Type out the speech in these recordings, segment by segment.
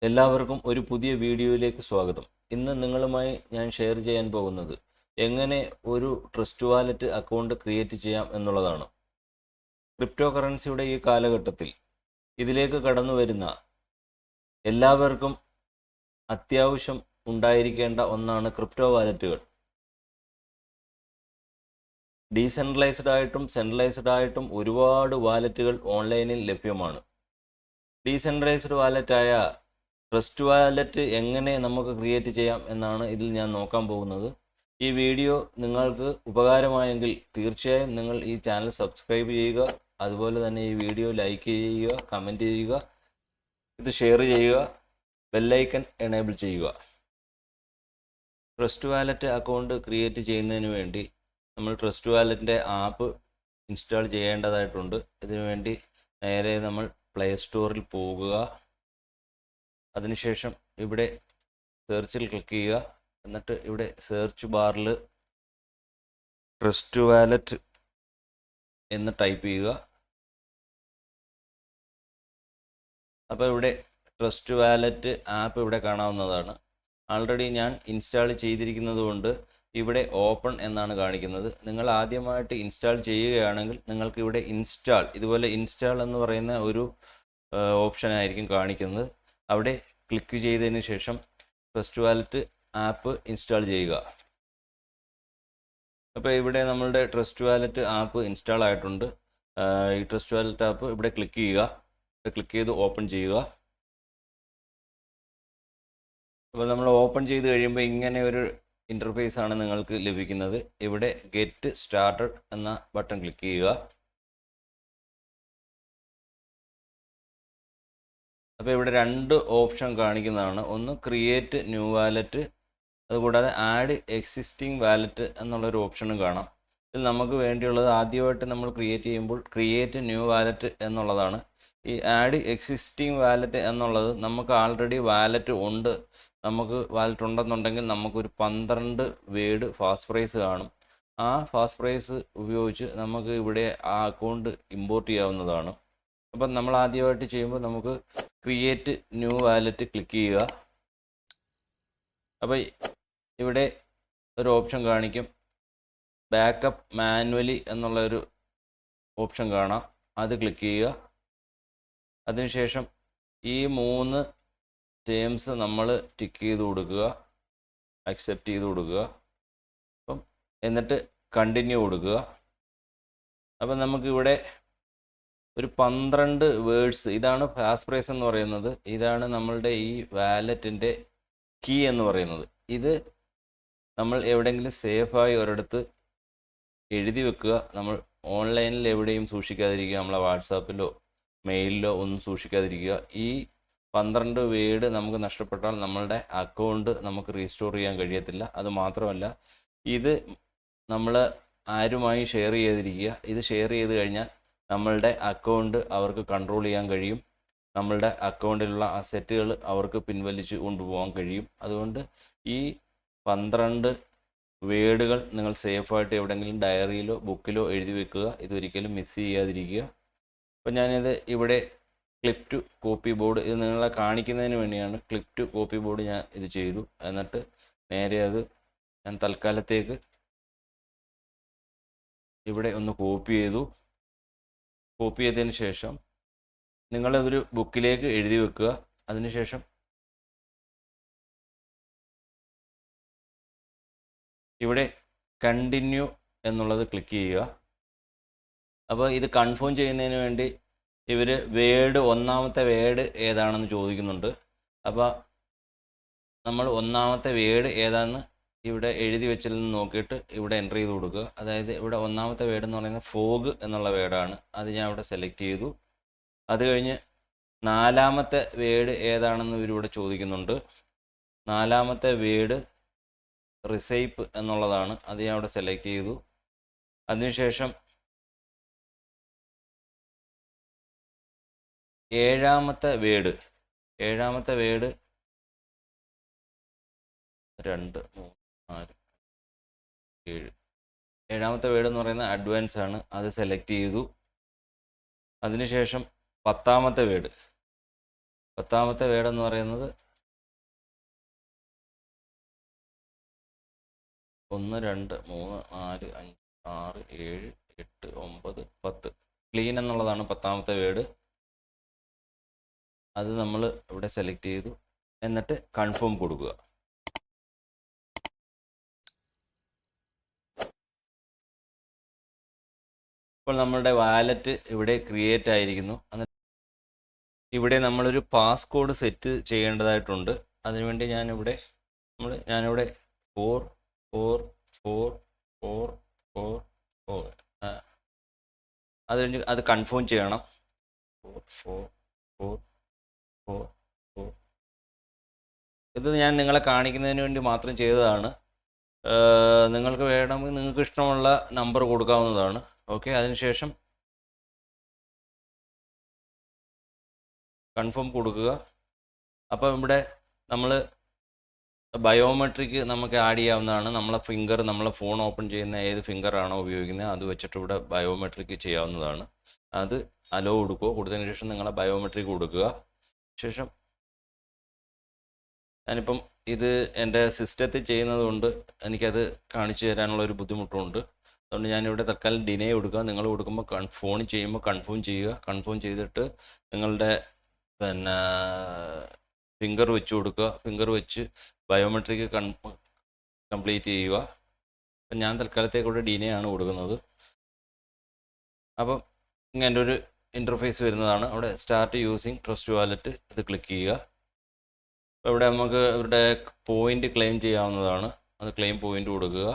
എല്ലാവർക്കും ഒരു പുതിയ വീഡിയോയിലേക്ക് സ്വാഗതം. ഇന്ന് നിങ്ങളുമായി ഞാൻ ഷെയർ ചെയ്യാൻ പോകുന്നത് എങ്ങനെ ഒരു ട്രസ്റ്റ് വാലറ്റ് അക്കൗണ്ട് ക്രിയേറ്റ് ചെയ്യാം എന്നുള്ളതാണ്. ക്രിപ്റ്റോ കറൻസിയുടെ ഈ കാലഘട്ടത്തിൽ ഇതിലേക്ക് കടന്നു വരുന്ന എല്ലാവർക്കും അത്യാവശ്യം ഉണ്ടായിരിക്കേണ്ട ഒന്നാണ് ക്രിപ്റ്റോ വാലറ്റുകൾ. ഡീസെൻട്രലൈസ്ഡ് ആയിട്ടും സെൻട്രലൈസ്ഡ് ആയിട്ടും ഒരുപാട് വാലറ്റുകൾ ഓൺലൈനിൽ ലഭ്യമാണ്. ഡീസെൻട്രലൈസ്ഡ് വാലറ്റായ ട്രസ്റ്റ് വാലറ്റ് എങ്ങനെ നമുക്ക് ക്രിയേറ്റ് ചെയ്യാം എന്നാണ് ഇതിൽ ഞാൻ നോക്കാൻ പോകുന്നത്. ഈ വീഡിയോ നിങ്ങൾക്ക് ഉപകാരമായെങ്കിൽ തീർച്ചയായും നിങ്ങൾ ഈ ചാനൽ സബ്സ്ക്രൈബ് ചെയ്യുക. അതുപോലെ തന്നെ ഈ വീഡിയോ ലൈക്ക് ചെയ്യുക, കമൻറ്റ് ചെയ്യുക, ഇത് ഷെയർ ചെയ്യുക, ബെല്ലൈക്കൺ എനേബിൾ ചെയ്യുക. ട്രസ്റ്റ് വാലറ്റ് അക്കൗണ്ട് ക്രിയേറ്റ് ചെയ്യുന്നതിന് വേണ്ടി നമ്മൾ ട്രസ്റ്റ് വാലറ്റിൻ്റെ ആപ്പ് ഇൻസ്റ്റാൾ ചെയ്യേണ്ടതായിട്ടുണ്ട്. ഇതിനുവേണ്ടി നേരെ നമ്മൾ പ്ലേ സ്റ്റോറിൽ പോകുക. അതിനുശേഷം ഇവിടെ സെർച്ചിൽ ക്ലിക്ക് ചെയ്യുക. എന്നിട്ട് ഇവിടെ സെർച്ച് ബാറിൽ ട്രസ്റ്റ് വാലറ്റ് എന്ന് ടൈപ്പ് ചെയ്യുക. അപ്പോൾ ഇവിടെ ട്രസ്റ്റ് വാലറ്റ് ആപ്പ് ഇവിടെ കാണാവുന്നതാണ്. ആൾറെഡി ഞാൻ ഇൻസ്റ്റാൾ ചെയ്തിരിക്കുന്നത് കൊണ്ട് ഇവിടെ ഓപ്പൺ എന്നാണ് കാണിക്കുന്നത്. നിങ്ങൾ ആദ്യമായിട്ട് ഇൻസ്റ്റാൾ ചെയ്യുകയാണെങ്കിൽ നിങ്ങൾക്ക് ഇവിടെ ഇൻസ്റ്റാൾ, ഇതുപോലെ ഇൻസ്റ്റാൾ എന്ന് പറയുന്ന ഒരു ഓപ്ഷൻ ആയിരിക്കും കാണിക്കുന്നത്. അവിടെ ക്ലിക്ക് ചെയ്തതിന് ശേഷം ട്രസ്റ്റ് വാലറ്റ് ആപ്പ് ഇൻസ്റ്റാൾ ചെയ്യുക. അപ്പോൾ ഇവിടെ നമ്മളുടെ ട്രസ്റ്റ് വാലറ്റ് ആപ്പ് ഇൻസ്റ്റാൾ ആയിട്ടുണ്ട്. ഈ ട്രസ്റ്റ് വാലറ്റ് ആപ്പ് ഇവിടെ ക്ലിക്ക് ചെയ്യുക. ക്ലിക്ക് ചെയ്ത് ഓപ്പൺ ചെയ്യുക. അപ്പോൾ നമ്മൾ ഓപ്പൺ ചെയ്ത് കഴിയുമ്പോൾ ഇങ്ങനെ ഒരു ഇൻ്റർഫേസ് ആണ് നിങ്ങൾക്ക് ലഭിക്കുന്നത്. ഇവിടെ ഗെറ്റ് സ്റ്റാർട്ടഡ് എന്ന ബട്ടൺ ക്ലിക്ക് ചെയ്യുക. അപ്പോൾ ഇവിടെ രണ്ട് ഓപ്ഷൻ കാണിക്കുന്നതാണ്. ഒന്ന് ക്രിയേറ്റ് ന്യൂ വാലറ്റ്, അതുകൂടാതെ ആഡ് എക്സിസ്റ്റിംഗ് വാലറ്റ് എന്നുള്ളൊരു ഓപ്ഷനും കാണാം. ഇതിൽ നമുക്ക് വേണ്ടിയുള്ളത് ആദ്യമായിട്ട് നമ്മൾ ക്രിയേറ്റ് ചെയ്യുമ്പോൾ ക്രിയേറ്റ് ന്യൂ വാലറ്റ് എന്നുള്ളതാണ്. ഈ ആഡ് എക്സിസ്റ്റിംഗ് വാലറ്റ് എന്നുള്ളത് നമുക്ക് ആൾറെഡി വാലറ്റ് ഉണ്ട്, നമുക്ക് വാലറ്റ് ഉണ്ടെന്നുണ്ടെങ്കിൽ നമുക്കൊരു 12 വേഡ് ഫാസ്റ്റ് പ്രൈസ് കാണും. ആ ഫാസ്റ്റ് പ്രൈസ് ഉപയോഗിച്ച് നമുക്ക് ഇവിടെ ആ അക്കൗണ്ട് ഇമ്പോർട്ട് ചെയ്യാവുന്നതാണ്. അപ്പം നമ്മൾ ആദ്യമായിട്ട് ചെയ്യുമ്പോൾ നമുക്ക് ക്രിയേറ്റ് ന്യൂ വാലറ്റ് ക്ലിക്ക് ചെയ്യുക. അപ്പോൾ ഇവിടെ ഒരു ഓപ്ഷൻ കാണിക്കും, ബാക്കപ്പ് മാനുവലി എന്നുള്ള ഒരു ഓപ്ഷൻ കാണാം. അത് ക്ലിക്ക് ചെയ്യുക. അതിനുശേഷം ഈ 3 ടേംസ് നമ്മൾ ടിക്ക് ചെയ്ത് കൊടുക്കുക, അക്സെപ്റ്റ് ചെയ്ത് കൊടുക്കുക. അപ്പം എന്നിട്ട് കണ്ടിന്യൂ കൊടുക്കുക. അപ്പം നമുക്കിവിടെ ഒരു 12 വേർഡ്സ്, ഇതാണ് ഫാസ്റ്റ് പ്രൈസ് എന്ന് പറയുന്നത്. ഇതാണ് നമ്മളുടെ ഈ വാലറ്റിൻ്റെ കീ എന്ന് പറയുന്നത്. ഇത് നമ്മൾ എവിടെയെങ്കിലും സേഫായി ഒരിടത്ത് എഴുതി വെക്കുക. നമ്മൾ ഓൺലൈനിൽ എവിടെയും സൂക്ഷിക്കാതിരിക്കുക. നമ്മളെ വാട്സാപ്പിലോ മെയിലിലോ ഒന്നും സൂക്ഷിക്കാതിരിക്കുക. ഈ 12 വേർഡ് നമുക്ക് നഷ്ടപ്പെട്ടാൽ നമ്മളുടെ അക്കൗണ്ട് നമുക്ക് റീസ്റ്റോർ ചെയ്യാൻ കഴിയത്തില്ല. അത് മാത്രമല്ല, ഇത് നമ്മൾ ആരുമായി ഷെയർ ചെയ്തിരിക്കുക. ഇത് ഷെയർ ചെയ്ത് കഴിഞ്ഞാൽ നമ്മളുടെ അക്കൗണ്ട് അവർക്ക് കൺട്രോൾ ചെയ്യാൻ കഴിയും. നമ്മളുടെ അക്കൗണ്ടിലുള്ള അസറ്റുകൾ അവർക്ക് പിൻവലിച്ച് കൊണ്ടുപോകാൻ കഴിയും. അതുകൊണ്ട് ഈ 12 വേർഡുകൾ നിങ്ങൾ സേഫായിട്ട് എവിടെയെങ്കിലും ഡയറിയിലോ ബുക്കിലോ എഴുതി വെക്കുക. ഇതൊരിക്കലും മിസ് ചെയ്യാതിരിക്കുക. അപ്പം ഞാനിത് ഇവിടെ ക്ലിപ്പ് ടു കോപ്പി ബോർഡ്, ഇത് നിങ്ങളെ കാണിക്കുന്നതിന് വേണ്ടിയാണ് ക്ലിപ്പ് ടു കോപ്പി ബോർഡ് ഞാൻ ഇത് ചെയ്തു. എന്നിട്ട് നേരെ അത് ഞാൻ തൽക്കാലത്തേക്ക് ഇവിടെ ഒന്ന് കോപ്പി ചെയ്തു. കോപ്പി ചെയ്തതിന് ശേഷം നിങ്ങളതൊരു ബുക്കിലേക്ക് എഴുതി വെക്കുക. അതിനുശേഷം ഇവിടെ കണ്ടിന്യൂ എന്നുള്ളത് ക്ലിക്ക് ചെയ്യുക. അപ്പോൾ ഇത് കൺഫേം ചെയ്യുന്നതിന് വേണ്ടി ഇവർ ഒന്നാമത്തെ വേർഡ് ഏതാണെന്ന് ചോദിക്കുന്നുണ്ട്. അപ്പോൾ നമ്മൾ ഒന്നാമത്തെ വേർഡ് ഏതാണെന്ന് ഇവിടെ എഴുതി വെച്ചതിൽ നിന്ന് നോക്കിയിട്ട് ഇവിടെ എൻ്റർ ചെയ്ത് കൊടുക്കുക. അതായത് ഇവിടെ ഒന്നാമത്തെ വേർഡ് എന്ന് പറയുന്നത് ഫോഗ് എന്നുള്ള വേർഡാണ്. അത് ഞാൻ ഇവിടെ സെലക്ട് ചെയ്തു. അത് കഴിഞ്ഞ് 4ാമത്തെ വേർഡ് ഏതാണെന്ന് ഇവരിവിടെ ചോദിക്കുന്നുണ്ട്. 4ാമത്തെ വേർഡ് റിസൈപ്പ് എന്നുള്ളതാണ്. അത് ഞാൻ ഇവിടെ സെലക്ട് ചെയ്തു. അതിനുശേഷം 7ാമത്തെ വേർഡ് 2, 3, 4, 7, 7ാമത്തെ വേർഡ് എന്ന് പറയുന്നത് അഡ്വാൻസ് ആണ്. അത് സെലക്ട് ചെയ്തു. അതിനുശേഷം 10ാമത്തെ വേർഡ് 10ാമത്തെ വേർഡ് എന്ന് പറയുന്നത് 1 2 3 4 5 6 7 8 9 10. ക്ലീൻ എന്നുള്ളതാണ് 10ാമത്തെ വേർഡ്. അത് നമ്മൾ ഇവിടെ സെലക്ട് ചെയ്തു. എന്നിട്ട് കൺഫേം കൊടുക്കുക. ഇപ്പോൾ നമ്മളുടെ വാലറ്റ് ഇവിടെ ക്രിയേറ്റ് ആയിരിക്കുന്നു. ഇവിടെ നമ്മളൊരു പാസ്കോഡ് സെറ്റ് ചെയ്യേണ്ടതായിട്ടുണ്ട്. അതിനുവേണ്ടി ഞാനിവിടെ 4 4 4 4 4 4 അത് കഴിഞ്ഞ് അത് കൺഫേം ചെയ്യണം. 4 4 4 4 4. ഇത് ഞാൻ നിങ്ങളെ കാണിക്കുന്നതിന് വേണ്ടി മാത്രം ചെയ്തതാണ്. നിങ്ങൾക്ക് വേണമെങ്കിൽ നിങ്ങൾക്ക് ഇഷ്ടമുള്ള നമ്പർ കൊടുക്കാവുന്നതാണ്. ഓക്കെ, അതിനുശേഷം കൺഫേം കൊടുക്കുക. അപ്പോൾ ഇവിടെ നമ്മൾ ബയോമെട്രിക് നമുക്ക് ആഡ് ചെയ്യാവുന്നതാണ്. നമ്മളെ ഫിംഗർ, നമ്മളെ ഫോൺ ഓപ്പൺ ചെയ്യുന്ന ഏത് ഫിംഗറാണോ ഉപയോഗിക്കുന്നത് അത് വെച്ചിട്ട് ഇവിടെ ബയോമെട്രിക് ചെയ്യാവുന്നതാണ്. അത് അലോ കൊടുക്കുക. കൊടുത്തതിന് ശേഷം നിങ്ങളെ ബയോമെട്രിക് കൊടുക്കുക. ശേഷം ഞാനിപ്പം ഇത് എൻ്റെ സിസ്റ്റത്തിൽ ചെയ്യുന്നത് കൊണ്ട് എനിക്കത് കാണിച്ചു തരാനുള്ള ഒരു ബുദ്ധിമുട്ടുണ്ട്. അതുകൊണ്ട് ഞാനിവിടെ തൽക്കാലം ഡിനേ കൊടുക്കുക. നിങ്ങൾ കൊടുക്കുമ്പോൾ ഫോൺ ചെയ്യുമ്പോൾ കൺഫേം ചെയ്യുക. കൺഫേം ചെയ്തിട്ട് നിങ്ങളുടെ പിന്നെ ഫിംഗർ വെച്ച് കൊടുക്കുക. ഫിംഗർ വെച്ച് ബയോമെട്രിക് കംപ്ലീറ്റ് ചെയ്യുക. അപ്പം ഞാൻ തൽക്കാലത്തേക്ക് ഇവിടെ ഡിനേ ആണ് കൊടുക്കുന്നത്. അപ്പം ഇങ്ങനെ ഒരു ഇൻ്റർഫേസ് വരുന്നതാണ്. അവിടെ സ്റ്റാർട്ട് യൂസിങ് ട്രസ്റ്റ് വാലറ്റ് ഇത് ക്ലിക്ക് ചെയ്യുക. അപ്പോൾ ഇവിടെ നമുക്ക് ഇവരുടെ പോയിന്റ് ക്ലെയിം ചെയ്യാവുന്നതാണ്. അത് ക്ലെയിം പോയിന്റ് കൊടുക്കുക.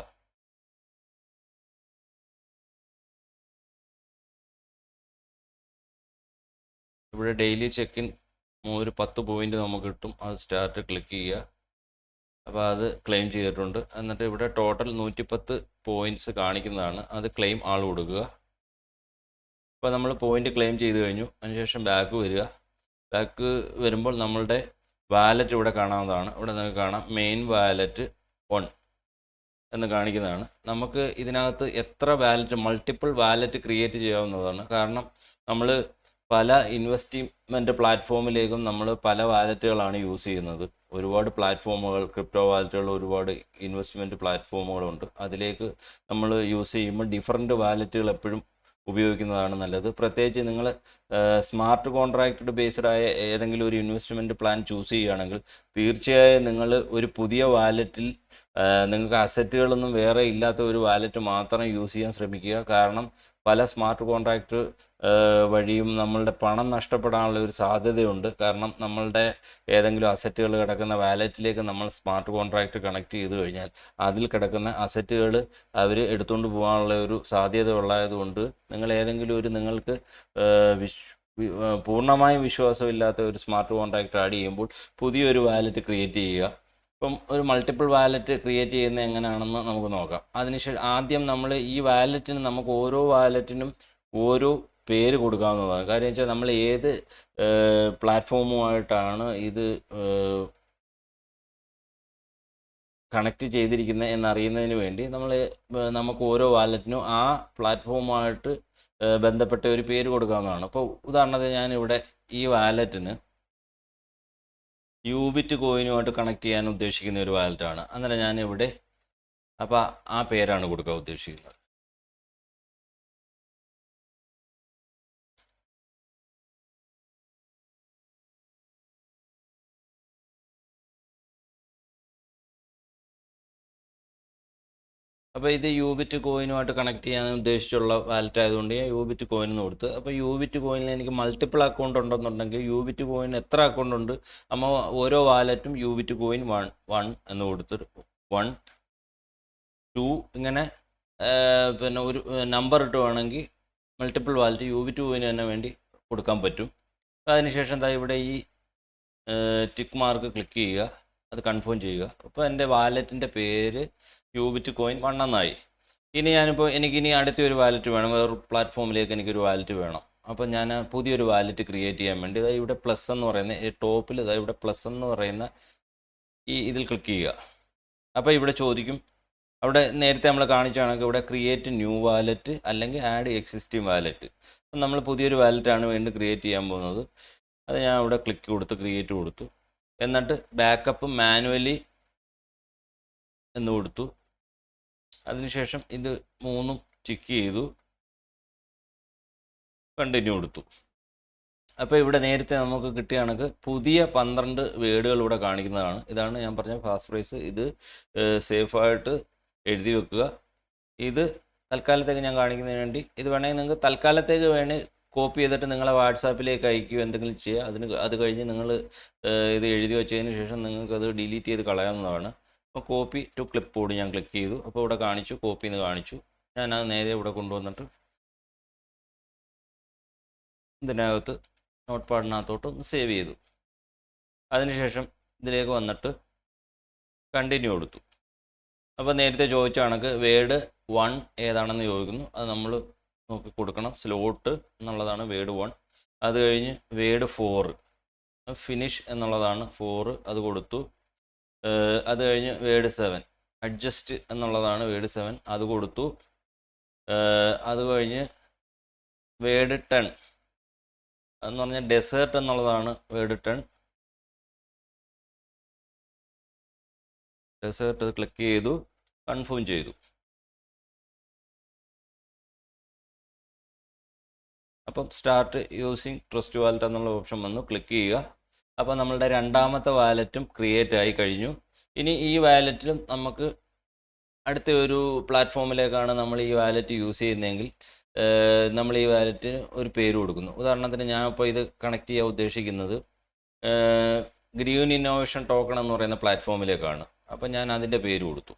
ഇവിടെ ഡെയിലി ചെക്കിൻ ഒരു 10 പോയിന്റ് നമുക്ക് കിട്ടും. അത് സ്റ്റാർട്ട് ക്ലിക്ക് ചെയ്യുക. അപ്പോൾ അത് ക്ലെയിം ചെയ്തിട്ടുണ്ട്. എന്നിട്ട് ഇവിടെ ടോട്ടൽ 110 പോയിന്റ്സ് കാണിക്കുന്നതാണ്. അത് ക്ലെയിം ആൾ കൊടുക്കുക. അപ്പോൾ നമ്മൾ പോയിന്റ് ക്ലെയിം ചെയ്ത് കഴിഞ്ഞു. അതിനുശേഷം ബാക്ക് വരിക. ബാക്ക് വരുമ്പോൾ നമ്മളുടെ വാലറ്റ് ഇവിടെ കാണാവുന്നതാണ്. ഇവിടെ നിങ്ങൾക്ക് കാണാം മെയിൻ വാലറ്റ് 1 എന്ന് കാണിക്കുന്നതാണ്. നമുക്ക് ഇതിനകത്ത് എത്ര വാലറ്റ്, മൾട്ടിപ്പിൾ വാലറ്റ് ക്രിയേറ്റ് ചെയ്യാവുന്നതാണ്. കാരണം നമ്മൾ പല ഇൻവെസ്റ്റ്മെൻറ്റ് പ്ലാറ്റ്ഫോമിലേക്കും നമ്മൾ പല വാലറ്റുകളാണ് യൂസ് ചെയ്യുന്നത്. ഒരുപാട് പ്ലാറ്റ്ഫോമുകൾ, ക്രിപ്റ്റോ വാലറ്റുകൾ, ഒരുപാട് ഇൻവെസ്റ്റ്മെൻറ്റ് പ്ലാറ്റ്ഫോമുകളുണ്ട്. അതിലേക്ക് നമ്മൾ യൂസ് ചെയ്യുമ്പോൾ ഡിഫറൻറ്റ് വാലറ്റുകൾ എപ്പോഴും ഉപയോഗിക്കുന്നതാണ് നല്ലത്. പ്രത്യേകിച്ച് നിങ്ങൾ സ്മാർട്ട് കോൺട്രാക്റ്റ് ബേസ്ഡ് ആയ ഏതെങ്കിലും ഒരു ഇൻവെസ്റ്റ്മെൻറ്റ് പ്ലാൻ ചൂസ് ചെയ്യുകയാണെങ്കിൽ തീർച്ചയായും നിങ്ങൾ ഒരു പുതിയ വാലറ്റിൽ നിങ്ങൾക്ക് അസറ്റുകളൊന്നും വേറെ ഇല്ലാത്ത ഒരു വാലറ്റ് മാത്രം യൂസ് ചെയ്യാൻ ശ്രമിക്കുക. കാരണം പല സ്മാർട്ട് കോൺട്രാക്റ്റ് വഴിയും നമ്മളുടെ പണം നഷ്ടപ്പെടാനുള്ള ഒരു സാധ്യതയുണ്ട്. കാരണം നമ്മളുടെ ഏതെങ്കിലും അസറ്റുകൾ കിടക്കുന്ന വാലറ്റിലേക്ക് നമ്മൾ സ്മാർട്ട് കോൺട്രാക്റ്റ് കണക്ട് ചെയ്ത് കഴിഞ്ഞാൽ അതിൽ കിടക്കുന്ന അസറ്റുകൾ അവർ എടുത്തുകൊണ്ട് പോകാനുള്ള ഒരു സാധ്യത ഉള്ളതുകൊണ്ട് നിങ്ങൾ ഏതെങ്കിലും ഒരു നിങ്ങൾക്ക് പൂർണ്ണമായും വിശ്വാസമില്ലാത്ത ഒരു സ്മാർട്ട് കോൺട്രാക്റ്റ് ആഡ് ചെയ്യുമ്പോൾ പുതിയൊരു വാലറ്റ് ക്രിയേറ്റ് ചെയ്യുക. ഇപ്പം ഒരു മൾട്ടിപ്പിൾ വാലറ്റ് ക്രിയേറ്റ് ചെയ്യുന്നത് എങ്ങനെയാണെന്ന് നമുക്ക് നോക്കാം. അതിനുശേഷം ആദ്യം നമ്മൾ ഈ വാലറ്റിന് നമുക്ക് ഓരോ വാലറ്റിനും ഓരോ പേര് കൊടുക്കാവുന്നതാണ്. കാര്യം വെച്ചാൽ നമ്മൾ ഏത് പ്ലാറ്റ്ഫോമുമായിട്ടാണ് ഇത് കണക്ട് ചെയ്തിരിക്കുന്നത് എന്നറിയുന്നതിന് വേണ്ടി നമുക്ക് ഓരോ വാലറ്റിനും ആ പ്ലാറ്റ്ഫോമുമായിട്ട് ബന്ധപ്പെട്ട ഒരു പേര് കൊടുക്കാവുന്നതാണ്. അപ്പോൾ ഉദാഹരണത്തിന് ഞാനിവിടെ ഈ വാലറ്റിന് യൂബിറ്റ് കോയിനുമായിട്ട് കണക്ട് ചെയ്യാൻ ഉദ്ദേശിക്കുന്ന ഒരു വാലറ്റാണ്. അന്നേരം ഞാനിവിടെ അപ്പോൾ ആ പേരാണ് കൊടുക്കാൻ ഉദ്ദേശിക്കുന്നത്. അപ്പോൾ ഇത് യൂബിറ്റ് കോയിനുമായിട്ട് കണക്ട് ചെയ്യാൻ ഉദ്ദേശിച്ചുള്ള വാലറ്റ് ആയതുകൊണ്ട് ഞാൻ യൂബിറ്റ് കോയിൻ എന്ന് കൊടുത്ത്. അപ്പോൾ യൂബിറ്റ് കോയിനിൽ എനിക്ക് മൾട്ടിപ്പിൾ അക്കൗണ്ട് ഉണ്ടെന്നുണ്ടെങ്കിൽ യൂബിറ്റ് കോയിൻ എത്ര അക്കൗണ്ട് ഉണ്ട് അപ്പോൾ ഓരോ വാലറ്റും യൂബിറ്റ് കോയിൻ 1 എന്ന് കൊടുത്തിട്ട് 1 2 ഇങ്ങനെ പിന്നെ ഒരു നമ്പർ ഇട്ടുവാണെങ്കിൽ മൾട്ടിപ്പിൾ വാലറ്റ് യൂബിറ്റ് കോയിന് തന്നെ വേണ്ടി കൊടുക്കാൻ പറ്റും. അതിനുശേഷം എന്താ ഇവിടെ ഈ ടിക്ക് മാർക്ക് ക്ലിക്ക് ചെയ്യുക. അത് കൺഫേം ചെയ്യുക. അപ്പോൾ എൻ്റെ വാലറ്റിൻ്റെ പേര് യൂബിറ്റ് കോയിൻ 1 എന്നായി. ഇനി ഞാനിപ്പോൾ എനിക്കിനി അടുത്തൊരു വാലറ്റ് വേണം. വേറൊരു പ്ലാറ്റ്ഫോമിലേക്ക് എനിക്കൊരു വാലറ്റ് വേണം. അപ്പോൾ ഞാൻ പുതിയൊരു വാലറ്റ് ക്രിയേറ്റ് ചെയ്യാൻ വേണ്ടി ഇവിടെ പ്ലസ് എന്ന് പറയുന്ന ടോപ്പിൽ ഇവിടെ പ്ലസ് എന്ന് പറയുന്ന ഇതിൽ ക്ലിക്ക് ചെയ്യുക. അപ്പോൾ ഇവിടെ ചോദിക്കും, അവിടെ നേരത്തെ നമ്മൾ കാണിച്ചാണെങ്കിൽ ഇവിടെ ക്രിയേറ്റ് ന്യൂ വാലറ്റ് അല്ലെങ്കിൽ ആഡ് എക്സിസ്റ്റിംഗ് വാലറ്റ്. നമ്മൾ പുതിയൊരു വാലറ്റാണ് വേണ്ടി ക്രിയേറ്റ് ചെയ്യാൻ പോകുന്നത്. അത് ഞാൻ ഇവിടെ ക്ലിക്ക് കൊടുത്ത് ക്രിയേറ്റ് കൊടുത്തു. എന്നിട്ട് ബാക്കപ്പ് മാനുവലി എന്ന് കൊടുത്തു. അതിനുശേഷം ഇത് 3 ടിക്ക് ചെയ്തു, കണ്ടിന്യൂ കൊടുത്തു. അപ്പോൾ ഇവിടെ നേരത്തെ നമുക്ക് കിട്ടിയ കണക്ക് പുതിയ 12 വേർഡുകൾ ഇവിടെ കാണിക്കുന്നതാണ്. ഇതാണ് ഞാൻ പറഞ്ഞ ഫാസ്റ്റ് ഫ്രേസ്. ഇത് സേഫായിട്ട് എഴുതി വെക്കുക. ഇത് തൽക്കാലത്തേക്ക് ഞാൻ കാണിക്കുന്നതിന് വേണ്ടി, ഇത് വേണമെങ്കിൽ നിങ്ങൾക്ക് തൽക്കാലത്തേക്ക് കോപ്പി ചെയ്തിട്ട് നിങ്ങളെ വാട്സാപ്പിലേക്ക് അയക്കുകയോ എന്തെങ്കിലും ചെയ്യുക. അത് കഴിഞ്ഞ് നിങ്ങൾ ഇത് എഴുതി വെച്ചതിന് ശേഷം നിങ്ങൾക്കത് ഡിലീറ്റ് ചെയ്ത് കളയാവുന്നതാണ്. അപ്പോൾ കോപ്പി ടു ക്ലിപ്പ് ബോർഡ് ഞാൻ ക്ലിക്ക് ചെയ്തു. അപ്പോൾ ഇവിടെ കാണിച്ചു, കോപ്പി എന്ന് കാണിച്ചു. ഞാനത് നേരെ ഇവിടെ കൊണ്ടുവന്നിട്ട് ഇതിനകത്ത് നോട്ട് പാഡിനകത്തോട്ട് ഒന്ന് സേവ് ചെയ്തു. അതിനുശേഷം ഇതിലേക്ക് വന്നിട്ട് കണ്ടിന്യൂ കൊടുത്തു. അപ്പോൾ നേരത്തെ ചോദിച്ച കണക്ക് വേർഡ് 1 ഏതാണെന്ന് ചോദിക്കുന്നു. അത് നമ്മൾ നോക്കി കൊടുക്കണം. സ്ലോട്ട് എന്നുള്ളതാണ് വേർഡ് 1. അത് കഴിഞ്ഞ് വേർഡ് 4 ഫിനിഷ് എന്നുള്ളതാണ് 4, അത് കൊടുത്തു. അത് കഴിഞ്ഞ് വേർഡ് 7 അഡ്ജസ്റ്റ് എന്നുള്ളതാണ് വേർഡ് 7, അത് കൊടുത്തു. അത് കഴിഞ്ഞ് വേർഡ് 10 എന്ന് പറഞ്ഞാൽ ഡെസേർട്ട് എന്നുള്ളതാണ് വേർഡ് 10. ഡെസേർട്ട് ക്ലിക്ക് ചെയ്തു, കൺഫേം ചെയ്തു. അപ്പം സ്റ്റാർട്ട് യൂസിങ് ട്രസ്റ്റ് വാലറ്റ് എന്നുള്ള ഓപ്ഷൻ വന്നു, ക്ലിക്ക് ചെയ്യുക. അപ്പോൾ നമ്മളുടെ രണ്ടാമത്തെ വാലറ്റും ക്രിയേറ്റ് ആയി കഴിഞ്ഞു. ഇനി ഈ വാലറ്റിലും നമുക്ക് അടുത്ത ഒരു പ്ലാറ്റ്ഫോമിലേക്കാണ് നമ്മൾ ഈ വാലറ്റ് യൂസ് ചെയ്യുന്നതെങ്കിൽ നമ്മൾ ഈ വാലറ്റിന് ഒരു പേര് കൊടുക്കുന്നു. ഉദാഹരണത്തിന് ഞാൻ ഇപ്പോൾ ഇത് കണക്ട് ചെയ്യാൻ ഉദ്ദേശിക്കുന്നത് ഗ്രീൻ ഇന്നോവേഷൻ ടോക്കൺ എന്ന് പറയുന്ന പ്ലാറ്റ്ഫോമിലേക്കാണ്. അപ്പം ഞാൻ അതിൻ്റെ പേര് കൊടുത്തു.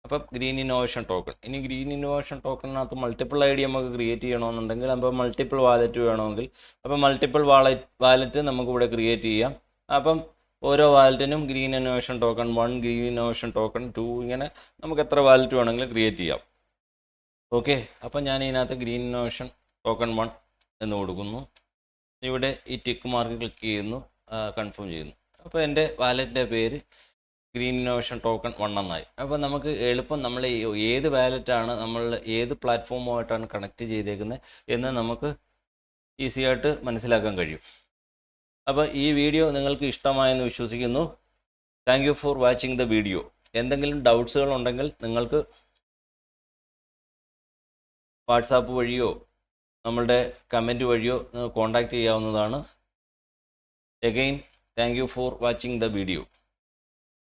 അപ്പം ഗ്രീൻ ഇന്നോവേഷൻ ടോക്കൺ. ഇനി ഗ്രീൻ ഇന്നോവേഷൻ ടോക്കണിനകത്ത് മൾട്ടിപ്പിൾ ഐ ഡി നമുക്ക് ക്രിയേറ്റ് ചെയ്യണമെന്നുണ്ടെങ്കിൽ, അപ്പോൾ മൾട്ടിപ്പിൾ വാലറ്റ് വേണമെങ്കിൽ, അപ്പം മൾട്ടിപ്പിൾ വാലറ്റ് നമുക്കിവിടെ ക്രിയേറ്റ് ചെയ്യാം. അപ്പം ഓരോ വാലറ്റിനും green innovation token 1, green innovation token 2, ഇങ്ങനെ നമുക്ക് എത്ര വാലറ്റ് വേണമെങ്കിലും ക്രിയേറ്റ് ചെയ്യാം. ഓക്കെ, അപ്പം ഞാൻ ഇതിനകത്ത് ഗ്രീൻ ഇന്നോവേഷൻ ടോക്കൺ 1 എന്ന് കൊടുക്കുന്നു. ഇവിടെ ഈ ടിക്ക് മാർക്ക് ക്ലിക്ക് ചെയ്യുന്നു, കൺഫേം ചെയ്യുന്നു. അപ്പോൾ എൻ്റെ വാലറ്റിൻ്റെ പേര് ഗ്രീൻ ഇന്നോവേഷൻ ടോക്കൺ 1 എന്നായി. അപ്പോൾ നമുക്ക് എളുപ്പം നമ്മൾ ഏത് വാലറ്റാണ് നമ്മൾ ഏത് പ്ലാറ്റ്ഫോമുമായിട്ടാണ് കണക്ട് ചെയ്തേക്കുന്നത് എന്ന് നമുക്ക് ഈസി ആയിട്ട് മനസ്സിലാക്കാൻ കഴിയും. അപ്പോൾ ഈ വീഡിയോ നിങ്ങൾക്ക് ഇഷ്ടമായെന്ന് വിശ്വസിക്കുന്നു. Thank you for watching the video. എന്തെങ്കിലും ഡൗട്ട്സുകൾ ഉണ്ടെങ്കിൽ നിങ്ങൾക്ക് വാട്സാപ്പ് വഴിയോ നമ്മളുടെ കമൻറ്റ് വഴിയോ കോൺടാക്റ്റ് ചെയ്യാവുന്നതാണ്. Again, thank you for watching the video.